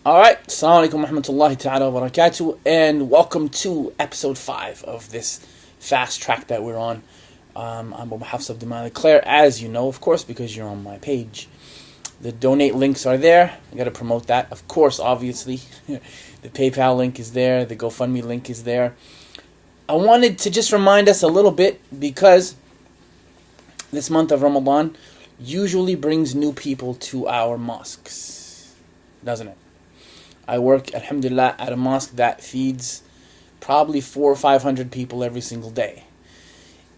Alright, Assalamu alaikum wa rahmatullahi ta'ala wa barakatuh, and welcome to episode 5 of this fast track that we're on. I'm Abu Hafs Abdul Claire, as you know, of course, because you're on my page. The donate links are there. I gotta promote that, of course, obviously. The PayPal link is there, the GoFundMe link is there. I wanted to just remind us a little bit because this month of Ramadan usually brings new people to our mosques, doesn't it? I work, alhamdulillah, at a mosque that feeds probably 400 or 500 people every single day.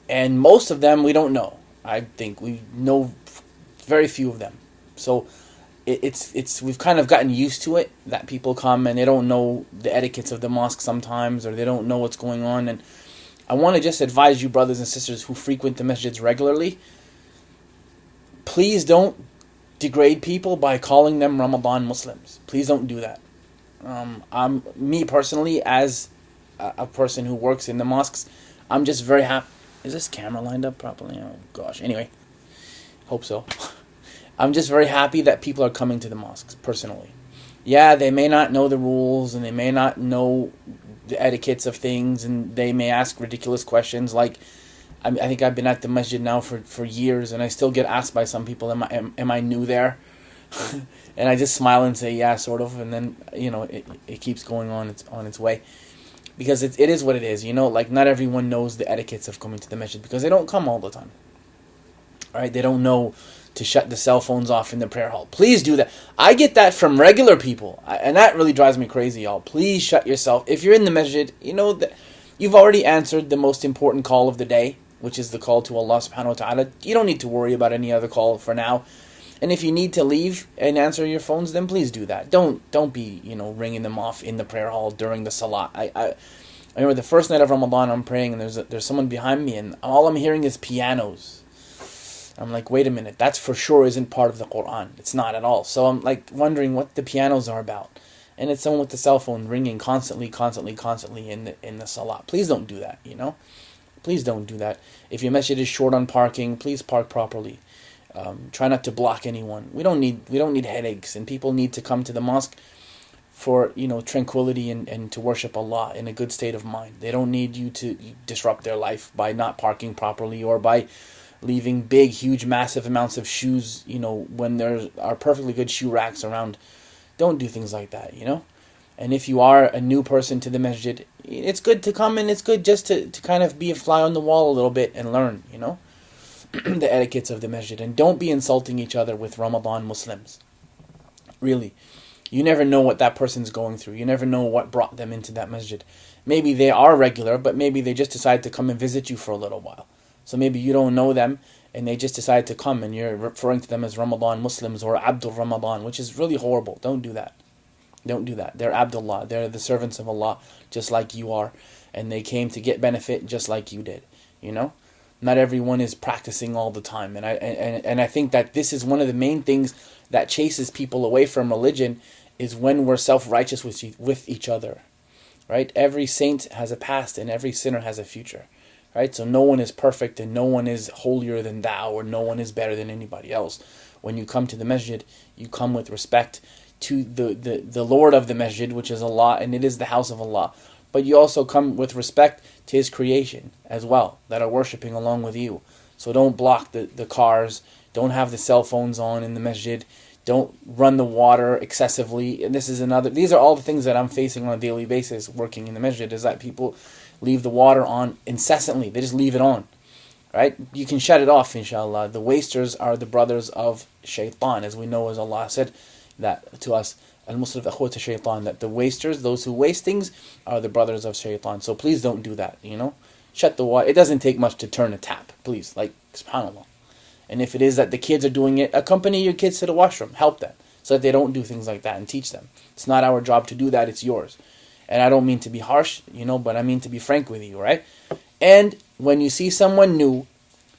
And most of them we don't know. I think we know very few of them. So we've kind of gotten used to it, that people come and they don't know the etiquettes of the mosque sometimes, or they don't know what's going on. And I want to just advise you, brothers and sisters who frequent the masjids regularly, please don't degrade people by calling them Ramadan Muslims. Please don't do that. Me personally, as a person who works in the mosques, I'm just very happy. Is this camera lined up properly? Oh gosh. Anyway, hope so. I'm just very happy that people are coming to the mosques, personally. Yeah, they may not know the rules, and they may not know the etiquettes of things, and they may ask ridiculous questions like, I think I've been at the masjid now for years, and I still get asked by some people, am I new there? And I just smile and say, yeah, sort of, and then, it keeps going on its way. Because it is what it is, like not everyone knows the etiquettes of coming to the masjid, because they don't come all the time. Alright, they don't know to shut the cell phones off in the prayer hall. Please do that. I get that from regular people, and that really drives me crazy, y'all. Please shut yourself. If you're in the masjid, that you've already answered the most important call of the day, which is the call to Allah subhanahu wa ta'ala. You don't need to worry about any other call for now. And if you need to leave and answer your phones, then please do that. Don't be, ringing them off in the prayer hall during the salah. I remember the first night of Ramadan, I'm praying, and there's someone behind me, and all I'm hearing is pianos. I'm like, wait a minute, that's for sure isn't part of the Quran. It's not at all. So I'm like wondering what the pianos are about. And it's someone with the cell phone ringing constantly in the salah. Please don't do that, Please don't do that. If your masjid is short on parking, please park properly. Try not to block anyone. We don't need headaches, and people need to come to the mosque for tranquility and to worship Allah in a good state of mind. They don't need you to disrupt their life by not parking properly or by leaving big, huge, massive amounts of shoes, when there are perfectly good shoe racks around. Don't do things like that, And if you are a new person to the masjid, it's good to come, and it's good just to kind of be a fly on the wall a little bit and learn, the etiquettes of the masjid. And don't be insulting each other with Ramadan Muslims. Really. You never know what that person's going through. You never know what brought them into that masjid. Maybe they are regular, but maybe they just decided to come and visit you for a little while. So maybe you don't know them, and they just decided to come, and you're referring to them as Ramadan Muslims or Abdul Ramadan, which is really horrible. Don't do that. Don't do that. They're Abdullah. They're the servants of Allah, just like you are. And they came to get benefit just like you did. Not everyone is practicing all the time. And I think that this is one of the main things that chases people away from religion, is when we're self-righteous with each other. Right? Every saint has a past, and every sinner has a future. Right? So no one is perfect, and no one is holier than thou, or no one is better than anybody else. When you come to the masjid, you come with respect to the Lord of the masjid, which is Allah, and it is the house of Allah. But you also come with respect to His creation as well, that are worshipping along with you. So don't block the cars, don't have the cell phones on in the masjid, don't run the water excessively. And these are all the things that I'm facing on a daily basis working in the masjid, is that people leave the water on incessantly. They just leave it on. Right? You can shut it off, inshallah. The wasters are the brothers of shaitan, as we know, as Allah said that to us, al-musrif akhwat shaitan, that the wasters, those who waste things, are the brothers of shaitan. So please don't do that, Shut the water. It doesn't take much to turn a tap, please. Like, subhanAllah. And if it is that the kids are doing it, accompany your kids to the washroom. Help them, so that they don't do things like that, and teach them. It's not our job to do that, it's yours. And I don't mean to be harsh, but I mean to be frank with you, right? And when you see someone new,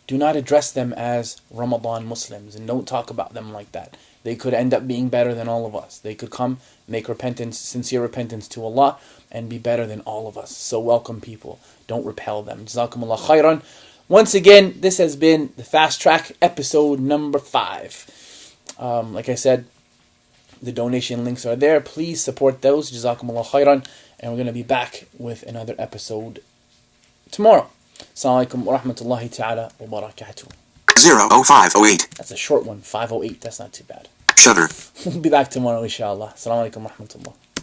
do not address them as Ramadan Muslims, and don't talk about them like that. They could end up being better than all of us. They could come, make repentance, sincere repentance to Allah, and be better than all of us. So welcome people. Don't repel them. Jazakumullah khairan. Once again, this has been the Fast Track, episode number 5. Like I said, The donation links are there. Please support those. Jazakumullah khairan. And we're going to be back with another episode tomorrow. Assalamu alaikum wa rahmatullahi ta'ala wa barakatuh. 0508. That's a short one. 508. That's not too bad. Shutter. We'll be back tomorrow, inshallah. Assalamu alaikum wa rahmatullah.